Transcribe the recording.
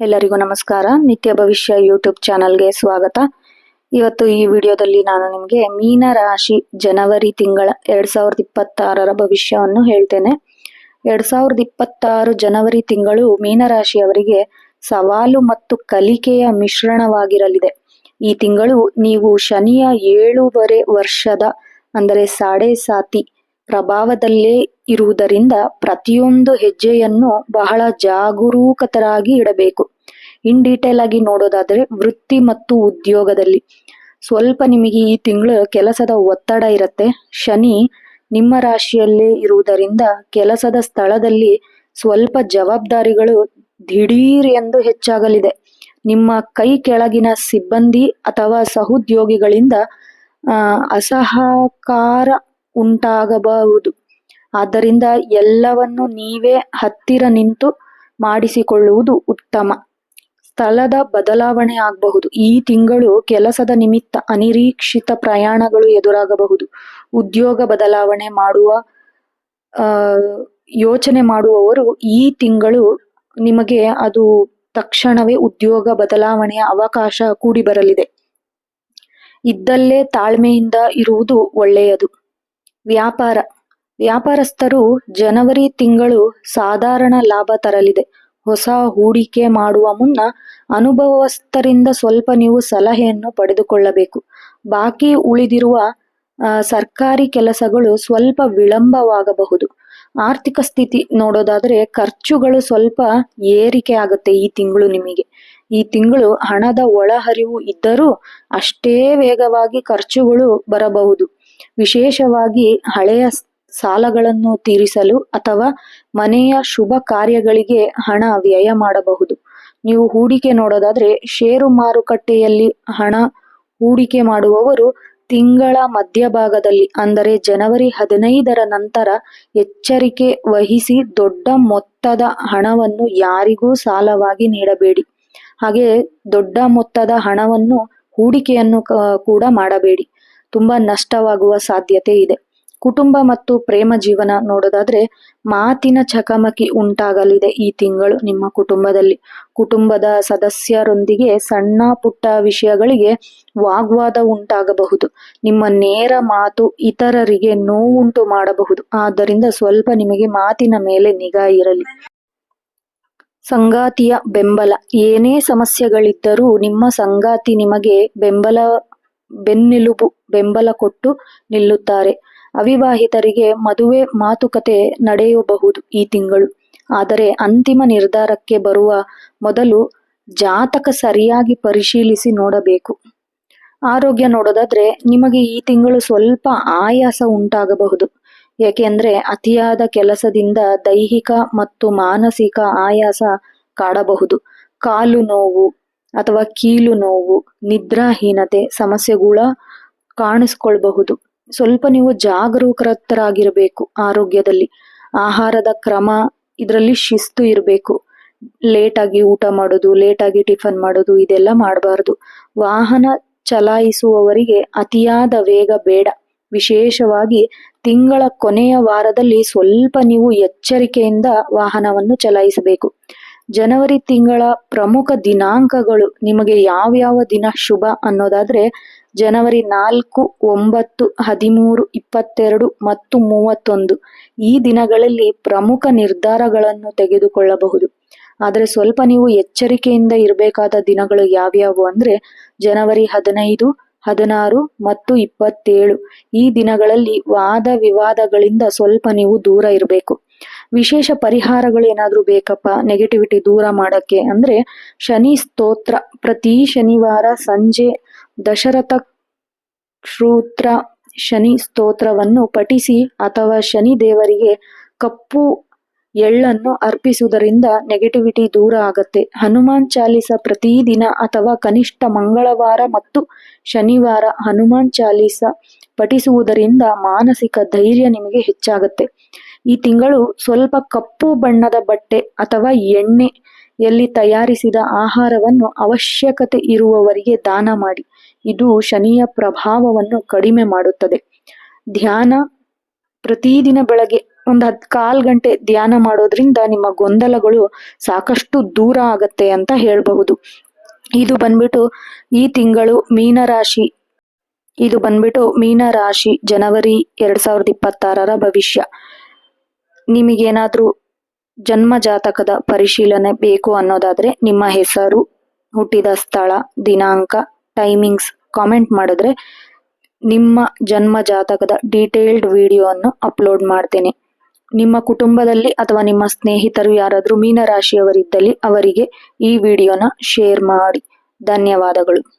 ಎಲ್ಲರಿಗೂ ನಮಸ್ಕಾರ. ನಿತ್ಯ ಭವಿಷ್ಯ ಯೂಟ್ಯೂಬ್ ಚಾನಲ್ಗೆ ಸ್ವಾಗತ. ಇವತ್ತು ಈ ವಿಡಿಯೋದಲ್ಲಿ ನಾನು ನಿಮಗೆ ಮೀನ ರಾಶಿ ಜನವರಿ ತಿಂಗಳ 2026ರ ಭವಿಷ್ಯವನ್ನು ಹೇಳ್ತೇನೆ. 2026 ಜನವರಿ ತಿಂಗಳು ಮೀನರಾಶಿಯವರಿಗೆ ಸವಾಲು ಮತ್ತು ಕಲಿಕೆಯ ಮಿಶ್ರಣವಾಗಿರಲಿದೆ. ಈ ತಿಂಗಳು ನೀವು ಶನಿಯ 7.5 ವರ್ಷದ ಅಂದರೆ ಸಾಡೆ ಸಾತಿ ಪ್ರಭಾವದಲ್ಲೇ ಇರುವುದರಿಂದ ಪ್ರತಿಯೊಂದು ಹೆಜ್ಜೆಯನ್ನು ಬಹಳ ಜಾಗರೂಕತರಾಗಿ ಇಡಬೇಕು. ಇನ್ ಡೀಟೇಲ್ ಆಗಿ ನೋಡೋದಾದ್ರೆ ವೃತ್ತಿ ಮತ್ತು ಉದ್ಯೋಗದಲ್ಲಿ ಸ್ವಲ್ಪ ನಿಮಗೆ ಈ ತಿಂಗಳು ಕೆಲಸದ ಒತ್ತಡ ಇರುತ್ತೆ. ಶನಿ ನಿಮ್ಮ ರಾಶಿಯಲ್ಲೇ ಇರುವುದರಿಂದ ಕೆಲಸದ ಸ್ಥಳದಲ್ಲಿ ಸ್ವಲ್ಪ ಜವಾಬ್ದಾರಿಗಳು ದಿಢೀರ್ ಎಂದು ಹೆಚ್ಚಾಗಲಿದೆ. ನಿಮ್ಮ ಕೈ ಕೆಳಗಿನ ಸಿಬ್ಬಂದಿ ಅಥವಾ ಸಹೋದ್ಯೋಗಿಗಳಿಂದ ಅಸಹಕಾರ ಉಂಟಾಗಬಹುದು. ಆದ್ದರಿಂದ ಎಲ್ಲವನ್ನು ನೀವೇ ಹತ್ತಿರ ನಿಂತು ಮಾಡಿಸಿಕೊಳ್ಳುವುದು ಉತ್ತಮ. ಸ್ಥಳದ ಬದಲಾವಣೆ ಆಗಬಹುದು. ಈ ತಿಂಗಳು ಕೆಲಸದ ನಿಮಿತ್ತ ಅನಿರೀಕ್ಷಿತ ಪ್ರಯಾಣಗಳು ಎದುರಾಗಬಹುದು. ಉದ್ಯೋಗ ಬದಲಾವಣೆ ಮಾಡುವ ಯೋಚನೆ ಮಾಡುವವರು ಈ ತಿಂಗಳು ನಿಮಗೆ ಅದು ತಕ್ಷಣವೇ ಉದ್ಯೋಗ ಬದಲಾವಣೆಯ ಅವಕಾಶ ಕೂಡಿ ಬರಲಿದೆ. ಇದ್ದಲ್ಲೇ ತಾಳ್ಮೆಯಿಂದ ಇರುವುದು ಒಳ್ಳೆಯದು. ವ್ಯಾಪಾರಸ್ಥರು ಜನವರಿ ತಿಂಗಳು ಸಾಧಾರಣ ಲಾಭ ತರಲಿದೆ. ಹೊಸ ಹೂಡಿಕೆ ಮಾಡುವ ಮುನ್ನ ಅನುಭವಸ್ಥರಿಂದ ಸ್ವಲ್ಪ ನೀವು ಸಲಹೆಯನ್ನು ಪಡೆದುಕೊಳ್ಳಬೇಕು. ಬಾಕಿ ಉಳಿದಿರುವ ಸರ್ಕಾರಿ ಕೆಲಸಗಳು ಸ್ವಲ್ಪ ವಿಳಂಬವಾಗಬಹುದು. ಆರ್ಥಿಕ ಸ್ಥಿತಿ ನೋಡೋದಾದ್ರೆ ಖರ್ಚುಗಳು ಸ್ವಲ್ಪ ಏರಿಕೆ ಆಗುತ್ತೆ ಈ ತಿಂಗಳು ನಿಮಗೆ. ಈ ತಿಂಗಳು ಹಣದ ಒಳಹರಿವು ಇದ್ದರೂ ಅಷ್ಟೇ ವೇಗವಾಗಿ ಖರ್ಚುಗಳು ಬರಬಹುದು. ವಿಶೇಷವಾಗಿ ಹಳೆಯ ಸಾಲಗಳನ್ನು ತೀರಿಸಲು ಅಥವಾ ಮನೆಯ ಶುಭ ಕಾರ್ಯಗಳಿಗೆ ಹಣ ವ್ಯಯ ಮಾಡಬಹುದು. ನೀವು ಹೂಡಿಕೆ ನೋಡೋದಾದ್ರೆ ಷೇರು ಮಾರುಕಟ್ಟೆಯಲ್ಲಿ ಹಣ ಹೂಡಿಕೆ ಮಾಡುವವರು ತಿಂಗಳ ಮಧ್ಯಭಾಗದಲ್ಲಿ ಅಂದರೆ ಜನವರಿ 15ರ ನಂತರ ಎಚ್ಚರಿಕೆ ವಹಿಸಿ. ದೊಡ್ಡ ಮೊತ್ತದ ಹಣವನ್ನು ಯಾರಿಗೂ ಸಾಲವಾಗಿ ನೀಡಬೇಡಿ. ಹಾಗೆ ದೊಡ್ಡ ಮೊತ್ತದ ಹಣವನ್ನು ಹೂಡಿಕೆಯನ್ನು ಕೂಡ ಮಾಡಬೇಡಿ. ತುಂಬಾ ನಷ್ಟವಾಗುವ ಸಾಧ್ಯತೆ ಇದೆ. ಕುಟುಂಬ ಮತ್ತು ಪ್ರೇಮ ಜೀವನ ನೋಡೋದಾದ್ರೆ ಮಾತಿನ ಚಕಮಕಿ ಉಂಟಾಗಲಿದೆ ಈ ತಿಂಗಳು ನಿಮ್ಮ ಕುಟುಂಬದಲ್ಲಿ. ಕುಟುಂಬದ ಸದಸ್ಯರೊಂದಿಗೆ ಸಣ್ಣ ಪುಟ್ಟ ವಿಷಯಗಳಿಗೆ ವಾಗ್ವಾದ ಉಂಟಾಗಬಹುದು. ನಿಮ್ಮ ನೇರ ಮಾತು ಇತರರಿಗೆ ನೋವುಂಟು ಮಾಡಬಹುದು. ಆದ್ದರಿಂದ ಸ್ವಲ್ಪ ನಿಮಗೆ ಮಾತಿನ ಮೇಲೆ ನಿಗಾ ಇರಲಿ. ಸಂಗಾತಿಯ ಬೆಂಬಲ. ಏನೇ ಸಮಸ್ಯೆಗಳಿದ್ದರೂ ನಿಮ್ಮ ಸಂಗಾತಿ ನಿಮಗೆ ಬೆಂಬಲ ಕೊಟ್ಟು ನಿಲ್ಲುತ್ತಾರೆ. ಅವಿವಾಹಿತರಿಗೆ ಮದುವೆ ಮಾತುಕತೆ ನಡೆಯಬಹುದು ಈ ತಿಂಗಳು. ಆದರೆ ಅಂತಿಮ ನಿರ್ಧಾರಕ್ಕೆ ಬರುವ ಮೊದಲು ಜಾತಕ ಸರಿಯಾಗಿ ಪರಿಶೀಲಿಸಿ ನೋಡಬೇಕು. ಆರೋಗ್ಯ ನೋಡೋದಾದ್ರೆ ನಿಮಗೆ ಈ ತಿಂಗಳು ಸ್ವಲ್ಪ ಆಯಾಸ ಉಂಟಾಗಬಹುದು. ಏಕೆಂದ್ರೆ ಅತಿಯಾದ ಕೆಲಸದಿಂದ ದೈಹಿಕ ಮತ್ತು ಮಾನಸಿಕ ಆಯಾಸ ಕಾಡಬಹುದು. ಕಾಲು ನೋವು ಅಥವಾ ಕೀಲು ನೋವು, ನಿದ್ರಾಹೀನತೆ ಸಮಸ್ಯೆಗಳ ಕಾಣಿಸ್ಕೊಳ್ಬಹುದು. ಸ್ವಲ್ಪ ನೀವು ಜಾಗರೂಕರಾಗಿರಬೇಕು ಆರೋಗ್ಯದಲ್ಲಿ. ಆಹಾರದ ಕ್ರಮ ಇದರಲ್ಲಿ ಶಿಸ್ತು ಇರಬೇಕು. ಲೇಟಾಗಿ ಊಟ ಮಾಡೋದು, ಲೇಟಾಗಿ ಟಿಫನ್ ಮಾಡೋದು ಇದೆಲ್ಲ ಮಾಡಬಾರ್ದು. ವಾಹನ ಚಲಾಯಿಸುವವರಿಗೆ ಅತಿಯಾದ ವೇಗ ಬೇಡ. ವಿಶೇಷವಾಗಿ ತಿಂಗಳ ಕೊನೆಯ ವಾರದಲ್ಲಿ ಸ್ವಲ್ಪ ನೀವು ಎಚ್ಚರಿಕೆಯಿಂದ ವಾಹನವನ್ನು ಚಲಾಯಿಸಬೇಕು. ಜನವರಿ ತಿಂಗಳ ಪ್ರಮುಖ ದಿನಾಂಕಗಳು ನಿಮಗೆ ಯಾವ್ಯಾವ ದಿನ ಶುಭ ಅನ್ನೋದಾದ್ರೆ ಜನವರಿ 4, 9, 13, 22 ಮತ್ತು 31 ಈ ದಿನಗಳಲ್ಲಿ ಪ್ರಮುಖ ನಿರ್ಧಾರಗಳನ್ನು ತೆಗೆದುಕೊಳ್ಳಬಹುದು. ಆದರೆ ಸ್ವಲ್ಪ ನೀವು ಎಚ್ಚರಿಕೆಯಿಂದ ಇರಬೇಕಾದ ದಿನಗಳು ಯಾವ್ಯಾವು ಅಂದ್ರೆ ಜನವರಿ 15, 16 ಮತ್ತು 27 ಈ ದಿನಗಳಲ್ಲಿ ವಾದ ವಿವಾದಗಳಿಂದ ಸ್ವಲ್ಪ ನೀವು ದೂರ ಇರಬೇಕು. ವಿಶೇಷ ಪರಿಹಾರಗಳು ಏನಾದ್ರೂ ಬೇಕಪ್ಪ ನೆಗೆಟಿವಿಟಿ ದೂರ ಮಾಡಕ್ಕೆ ಅಂದ್ರೆ ಶನಿ ಸ್ತೋತ್ರ. ಪ್ರತಿ ಶನಿವಾರ ಸಂಜೆ ದಶರಥ ಶ್ರೂತ್ರ ಶನಿ ಸ್ತೋತ್ರವನ್ನು ಪಠಿಸಿ ಅಥವಾ ಶನಿ ದೇವರಿಗೆ ಕಪ್ಪು ಎಳ್ಳನ್ನು ಅರ್ಪಿಸುವುದರಿಂದ ನೆಗೆಟಿವಿಟಿ ದೂರ ಆಗತ್ತೆ. ಹನುಮಾನ್ ಚಾಲಿಸ ಪ್ರತಿದಿನ ಅಥವಾ ಕನಿಷ್ಠ ಮಂಗಳವಾರ ಮತ್ತು ಶನಿವಾರ ಹನುಮಾನ್ ಚಾಲಿಸ ಪಠಿಸುವುದರಿಂದ ಮಾನಸಿಕ ಧೈರ್ಯ ನಿಮಗೆ ಹೆಚ್ಚಾಗತ್ತೆ. ಈ ತಿಂಗಳು ಸ್ವಲ್ಪ ಕಪ್ಪು ಬಣ್ಣದ ಬಟ್ಟೆ ಅಥವಾ ಎಣ್ಣೆಯಲ್ಲಿ ತಯಾರಿಸಿದ ಆಹಾರವನ್ನು ಅವಶ್ಯಕತೆ ಇರುವವರಿಗೆ ದಾನ ಮಾಡಿ. ಇದು ಶನಿಯ ಪ್ರಭಾವವನ್ನು ಕಡಿಮೆ ಮಾಡುತ್ತದೆ. ಧ್ಯಾನ. ಪ್ರತಿದಿನ ಬೆಳಗ್ಗೆ ಒಂದು ಕಾಲ್ ಗಂಟೆ ಧ್ಯಾನ ಮಾಡೋದ್ರಿಂದ ನಿಮ್ಮ ಗೊಂದಲಗಳು ಸಾಕಷ್ಟು ದೂರ ಆಗತ್ತೆ ಅಂತ ಹೇಳಬಹುದು. ಇದು ಬಂದ್ಬಿಟ್ಟು ಈ ತಿಂಗಳು ಮೀನರಾಶಿ ಜನವರಿ 2026 ಭವಿಷ್ಯ. ನಿಮಗೇನಾದ್ರೂ ಜನ್ಮ ಜಾತಕದ ಪರಿಶೀಲನೆ ಬೇಕು ಅನ್ನೋದಾದ್ರೆ ನಿಮ್ಮ ಹೆಸರು, ಹುಟ್ಟಿದ ಸ್ಥಳ, ದಿನಾಂಕ, ಟೈಮಿಂಗ್ಸ್ ಕಾಮೆಂಟ್ ಮಾಡಿದ್ರೆ ನಿಮ್ಮ ಜನ್ಮ ಜಾತಕದ ಡೀಟೇಲ್ಡ್ ವಿಡಿಯೋವನ್ನು ಅಪ್ಲೋಡ್ ಮಾಡ್ತೇನೆ. ನಿಮ್ಮ ಕುಟುಂಬದಲ್ಲಿ ಅಥವಾ ನಿಮ್ಮ ಸ್ನೇಹಿತರು ಯಾರಾದ್ರೂ ಮೀನರಾಶಿಯವರಿದ್ದಲ್ಲಿ ಅವರಿಗೆ ಈ ವಿಡಿಯೋನ ಶೇರ್ ಮಾಡಿ. ಧನ್ಯವಾದಗಳು.